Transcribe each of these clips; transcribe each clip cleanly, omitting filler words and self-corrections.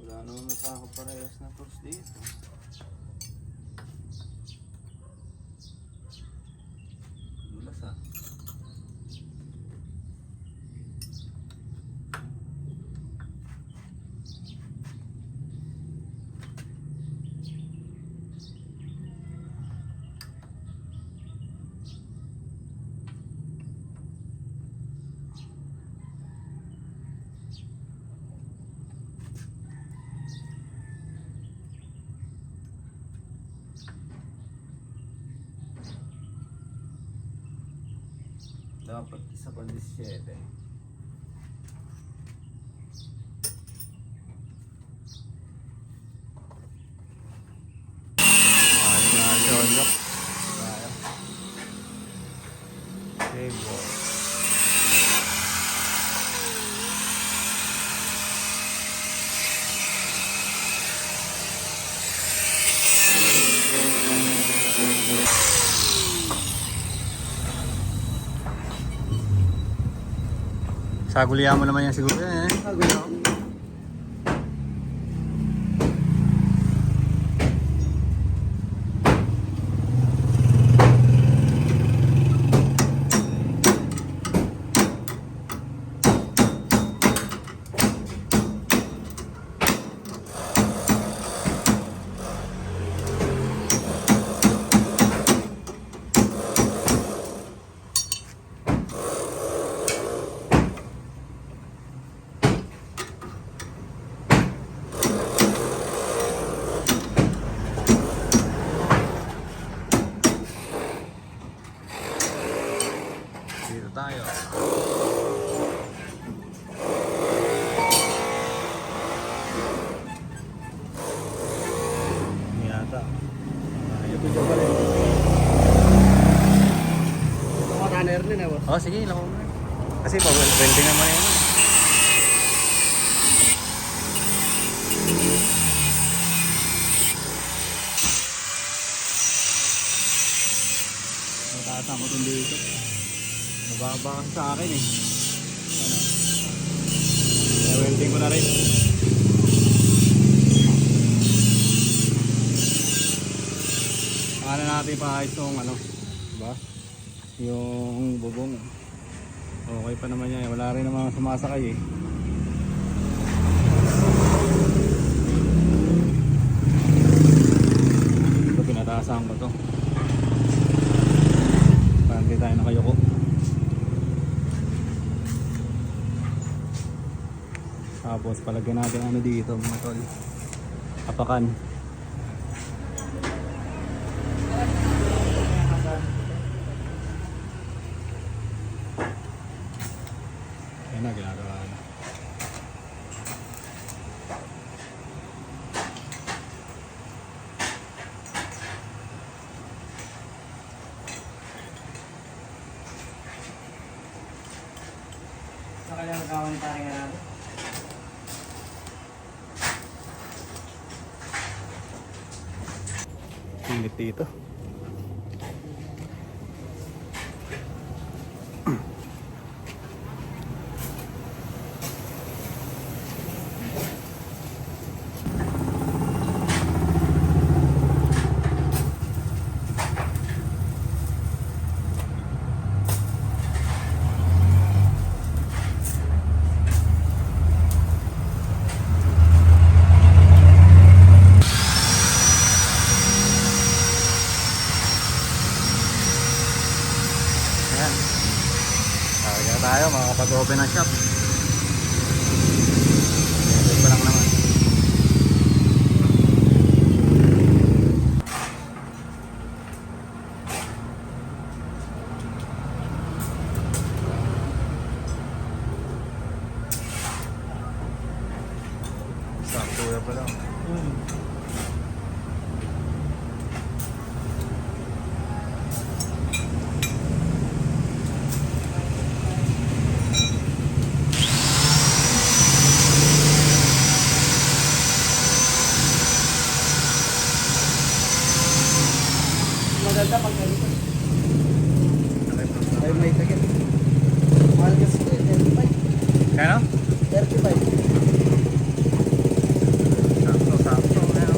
Wala naman nakakaparehas na tools dito. Dulas ah. Dapat isa pa 17. Solo. Cable. Sagulihan mo naman yan siguro eh. Sagulihan. Dito tayo. Hindi yata. Ito dyan pala. Ito ka runner din eh boss. Oh sige, lako mo na. Kasi pa-welding naman yan. Mataas ako dun dito. Nababa kasi sa akin eh. Ano? Kaya welding ko na rin. Paano natin pa itong ano? Diba? Yung bubong. Okay pa naman yan. Wala rin namang sumasakay eh. Ito pinataasan ko to. Hindi tayo nakayoko. Tapos palagyan natin ano dito mga tol. Apakan. Ayan na, ginagawa na. Sa kanya magkawan tayo nga natin. Init dito. Ayan. Kaya tayo makakapag-open ng shop. Ito pa lang naman. Sakto na pala. Maganda pag ganito. Ay, may sakit. Mahal kasi ito, 35. Kano? Sakto, sakto. Ayan.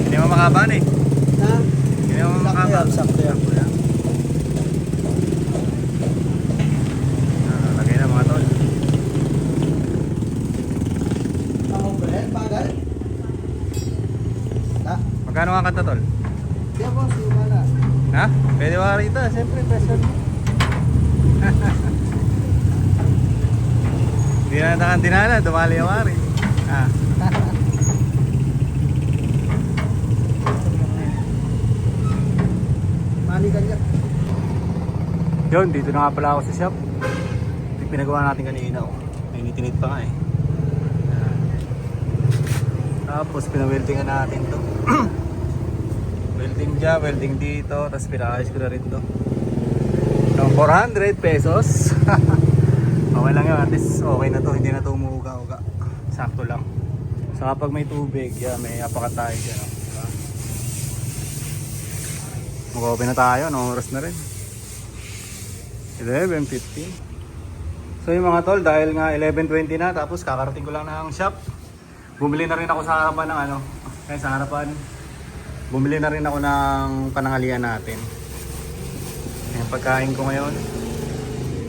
Hindi mo makaban eh. Ha? Hindi mo makaban. Sakto yan. Lagay na mga tol. Ako ba yan? Bagal? Ha? Magkano nga kanta tol? Di ako, suma na. Ha? Pwede ba rito? Siyempre, presyo. Hindi na nakandinala, dumali yung wari. Ah. Manigan niya. Yun, dito na nga pala ako sa shop. Ito yung pinagawa natin kanina. Oh. Nainitinit pa nga eh. Ayan. Tapos pinaweldingan natin to. Welding dyan, welding dito. Tapos pinaayos ko na rin to. Yung 400 pesos. Okay lang yun, at least okay na to. Hindi na to umuuga-uga. Sakto lang. Saka pag may tubig, yeah, may apakat tayo dyan. Oh. Diba? Mag-open na tayo, no? Oras na rin. 11:15. So yung mga tol, dahil nga 11:20 na, tapos kakarating ko lang ng shop. Bumili na rin ako sa harapan ng ano, sa harapan. Bumili na rin ako ng panangalian natin. Yung pagkain ko ngayon.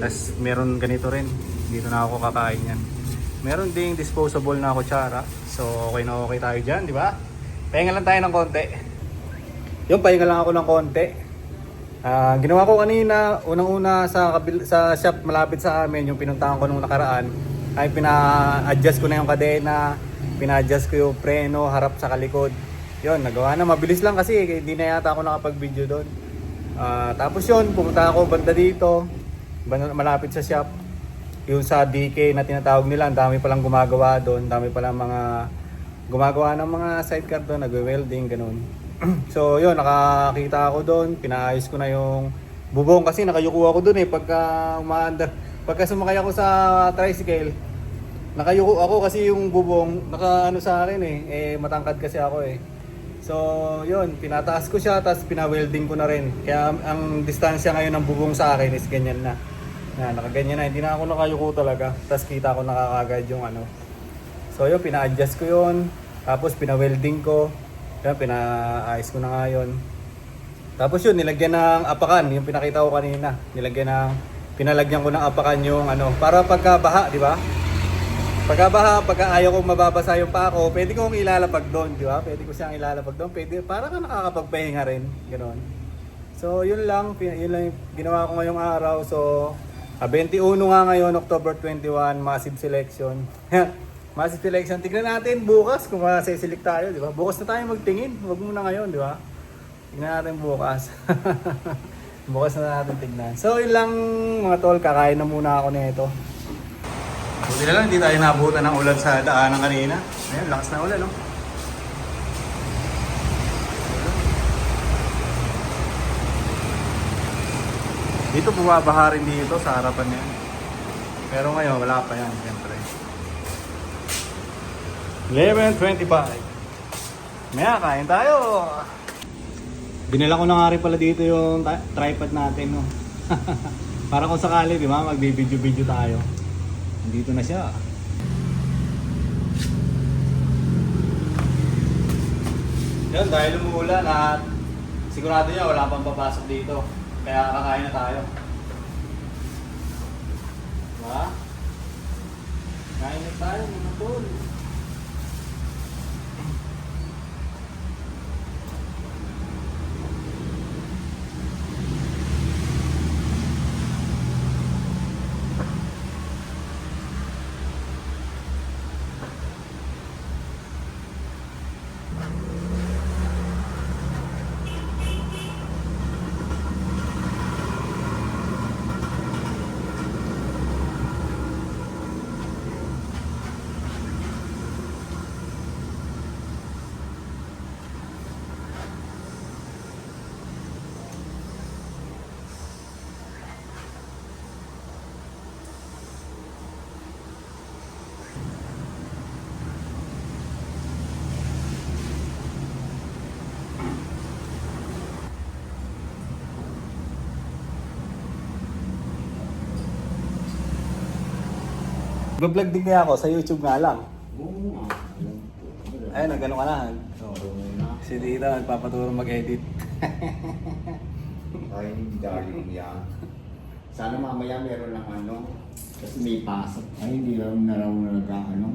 Tapos meron ganito rin. Dito na ako kakain yan. Meron ding disposable na kutsara. So okay na okay tayo dyan, di ba? Pahinga lang tayo ng konti. Yung pahinga lang ako ng konti. Ginawa ko kanina, unang-una sa shop malapit sa amin, yung pinuntahan ko nung nakaraan, ay pina-adjust ko na yung kadena, pina-adjust ko yung preno, harap sa kalikod. Yun, nagawa na. Mabilis lang kasi, hindi na yata ako nakapag-video doon. Tapos yun, pumunta ako banda dito, malapit sa shop. Yung sa DK na tinatawag nila, ang dami palang gumagawa doon, dami palang mga gumagawa ng mga sidecar doon, nagwe-welding, ganun. So yun, nakakita ako doon, pinaayos ko na yung bubong kasi nakayuko ako doon eh pagka sumakay ako sa tricycle, nakayuko ako kasi yung bubong nakaano sa akin matangkad kasi ako eh. So yun, pinataas ko siya tapos pina-welding ko na rin. Kaya ang distansya ngayon ng bubong sa akin is ganyan na. Nakaganyan na, hindi na ako nakayuko talaga. Tapos kita ko nakakagad yung ano. So yun, pina-adjust ko yun. Tapos pina-welding ko. Yan, pinaayos ko na nga yun. Tapos yun, nilagyan ng apakan, yung pinakita ko kanina. Pinalagyan ko ng apakan yung ano, para pagkabaha, di ba? Pagkabaha, pagka ayaw kong mababasa yung pako, pwede kong ilalapag doon, di ba? Pwede ko siyang ilalapag doon, pwede, para ka nakakapagpahinga rin, gano'n. So yun lang yung ginawa ko ngayong araw. So 21 nga ngayon, October 21, massive selection. Massive selection. Tignan natin bukas kung masisilik tayo, di ba? Bukas na tayo magtingin. Huwag muna ngayon, di ba? Tignan natin bukas. Bukas na natin tignan. So, yun lang mga tol. Kakain na muna ako nito. Buti na lang, hindi tayo nabutan ng ulan sa daanan kanina. Ayun, lakas na ulan, no? Dito bumabaha rin dito sa harapan niya. Pero ngayon, wala pa yan, siyempre. 11:25. Maya, kain tayo. Binila ko na nga rin pala dito yung tripod natin, no? Para kung sakali, di ba, magbibideo-video tayo. Dito na siya. Yun, dahil umuulan at sigurado niya wala pang papasok dito. Kaya kakain na tayo. Diba? Kain na tayo, mga tol. Nag-vlog din kaya ako sa YouTube nga lang. Oo nga. Alam ko. Ayun, nagano ka na. Oo na. Si Tita, nagpapaturo mag-edit. Ay, darling yan. Sana mamaya meron ng ano. Kasi may pasok. Ay, hindi lang na raw nag-ano.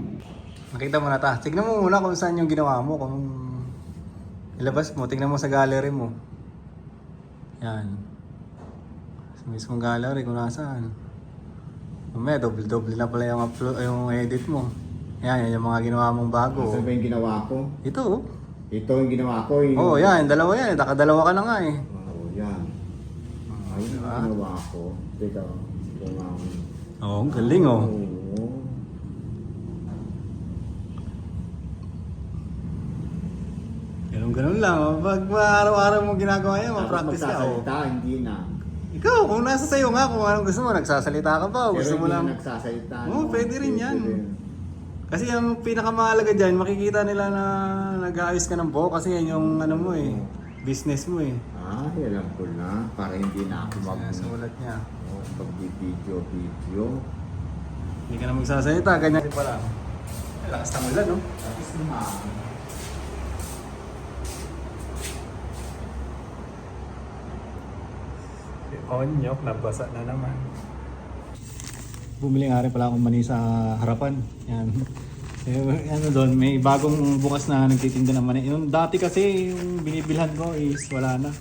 Nakita mo na ta. Tignan mo muna kung saan yung ginawa mo. Kung ilabas mo, tignan mo sa gallery mo. Yan. Sa mismong gallery kung nasaan. Mamaya, doble-doble na pala yung, yung edit mo. Yan yung mga ginawa mong bago. Ano ba yung ginawa ko? Ito oh. Ito yung ginawa ko. Yung... Oo, yan. Dalawa yan. Nakadalawa ka na nga eh. Oo, yan. Ay, yung Diba? ginawa ko. Teka, Oo, ang galing oh. Oo. Ganun lang. Oh. Pag araw-araw mo ginagawa yan, Tapos ma-practice ka. Oh. magsasalita, hindi na. Ikaw, kung nasa sayo nga, kung anong gusto mo, nagsasalita ka pa. O Pero gusto mo hindi lang. na nagsasalita. Oo, pwede rin yan. Kasi ang pinakamahalaga dyan, makikita nila na nag-aayos ka ng buhok kasi yan yung ano mo eh, business mo eh. Ah, alam ko na. Para hindi na ako Sulat niya. pag-video. Hindi ka na magsasalita, ganyan din pala. Ay, lakas ng ulan, no? Tapos naman. Si Onyok, nabasa na naman. Bumili nga rin pala akong mani sa harapan. Yan. Ano doon, may bagong bukas na nagtitinda ng mani. Yung dati kasi yung binibilhan ko is wala na.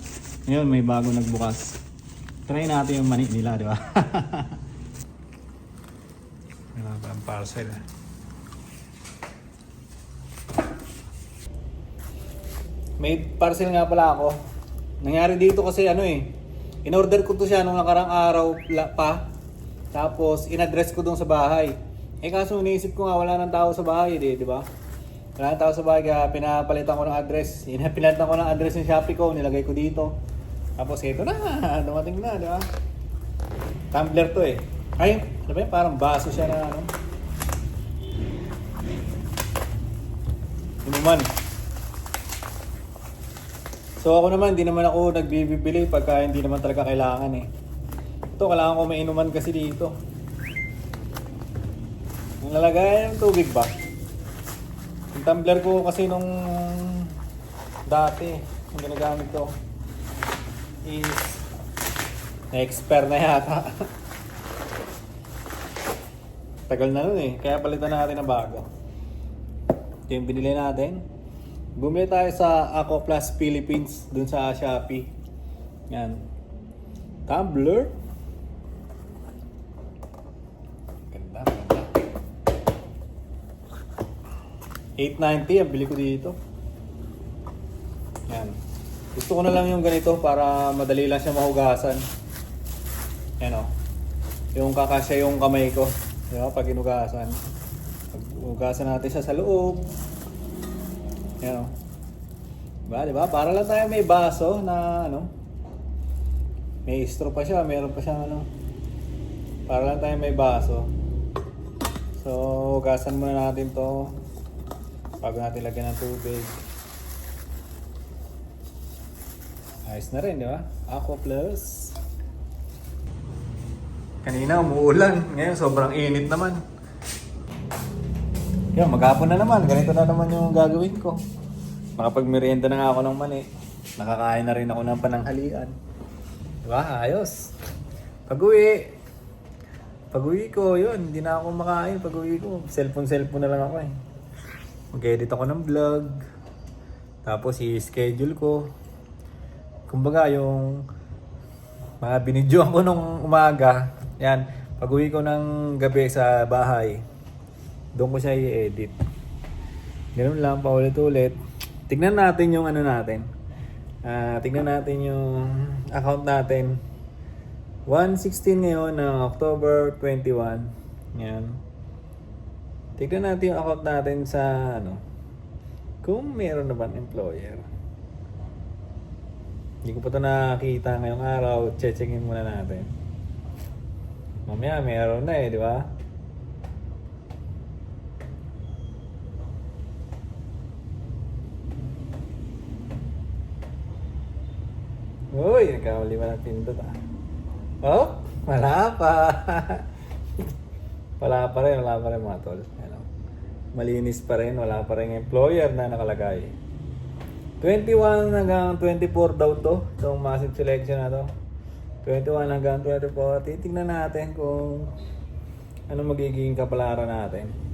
Ngayon may bagong nagbukas. Try natin yung mani nila, di ba? Ano ba ang parcel? May parcel nga pala ako. Nangyari dito kasi ano eh. In-order ko to siya nung nakarang araw pa. Tapos in-address ko doon sa bahay. Eh kaso iniisip ko nga wala nang tao sa bahay, di ba? Wala nang tao sa bahay kaya pinapalitan ko ng address. Pinalitan ko ng address ng Shopee ko, nilagay ko dito. Tapos ito na, dumating na, di ba? Tumbler to eh. Ay, ano ba yun? Parang baso siya na ano. Inuman. So ako naman, hindi naman ako nagbibili pagka hindi naman talaga kailangan eh. Ito, kailangan ko may inuman kasi dito. Ang lalagayan ng tubig ba? Yung tumbler ko kasi nung dati, yung ginagamit ko, is na-expire na yata. Tagal na nun eh, kaya palitan natin ng bago. Ito yung binili natin. Bumili tayo sa Aqua Plus Philippines dun sa Shopee. Yan. Tumbler. Ganda, ganda. 890 ang bili ko dito. Yan. Gusto ko na lang yung ganito para madali lang siya mahugasan. Yan o. Yung kakasya yung kamay ko. Di ba? Pag inugasan. Pag hugasan natin siya sa loob. Yan o. Diba? Para lang tayo may baso na ano. May straw pa siya. Meron pa siyang ano. Para lang tayo may baso. So, hugasan muna natin to bago natin lagyan ng tubig. Ayos na rin, di ba? Aqua Plus. Kanina umuulan. Ngayon sobrang init naman. Yan, maghapon na naman. Ganito na naman yung gagawin ko. Makapagmerienda na nga ako ng mani. Nakakain na rin ako ng pananghalian. Diba? Ayos. Pag-uwi ko, yun. Hindi na ako makain. Pag-uwi ko, cellphone na lang ako eh. Mag-edit ako ng vlog. Tapos i-schedule ko. Kumbaga yung mga binidyoan ko nung umaga. Yan. Pag-uwi ko ng gabi sa bahay, doon ko siya i-edit. Ganun lang, paulit-ulit. Tignan natin yung ano natin. Tignan natin yung account natin. 1:16 ngayon ng October 21. Yan. Tignan natin yung account natin sa ano. Kung meron naman employer. Hindi ko pa ito nakakita ngayong araw. Checkin muna natin. Mamaya meron na eh, di ba? Uy, nagkamali ba ng pindot ah? Oh, wala pa. Wala pa rin mga tol. Ano? Malinis pa rin, wala pa rin employer na nakalagay. 21 hanggang 24 daw to, itong massive selection na to. 21 hanggang 24, titignan natin kung ano magiging kapalaran natin.